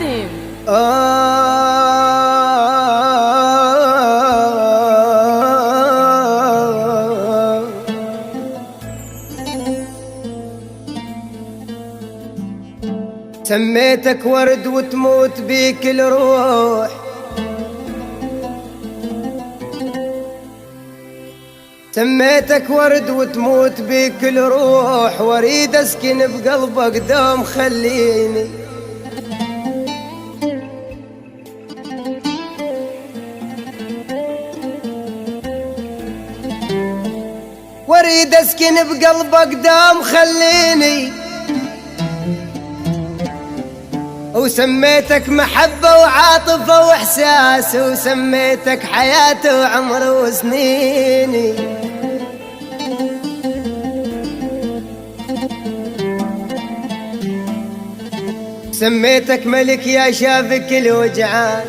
حاتم. سميتك ورد وتموت بيك الروح، سميتك ورد وتموت بيك الروح، واريد اسكن بقلبك دوم خليني. واريد اسكن بقلبك دوم خليني، وسميتك محبة وعاطفة وإحساس، وسميتك حياة وعمر وسنيني. سميتك ملك يا شافك الوجعان،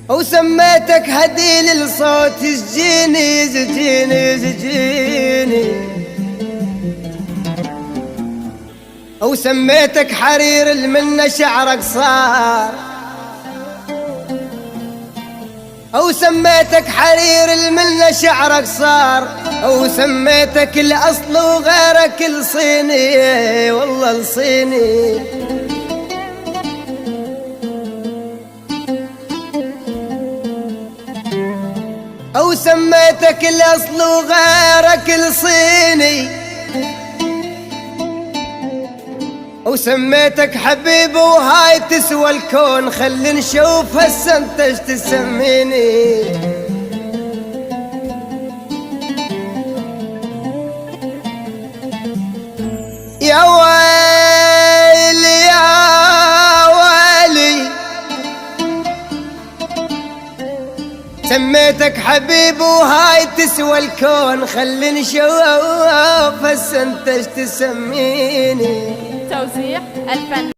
وسميتك هدي للصوت يسجيني يسجيني يسجيني. وسميتك حرير المنة شعرك صار، وسميتك حرير المنة شعرك صار، وسميتك الأصل وغيرك الصيني والله الصيني. وسميتك الأصل وغيرك الصيني، وسميتك حبيب وهاي تسوى الكون، خلي نشوف هسه انت ايش تسميني. يا ويلي يا ويلي، سميتك حبيب وهاي تسوى الكون، خلي نشوف هسه انت ايش تسميني. توزيع الفن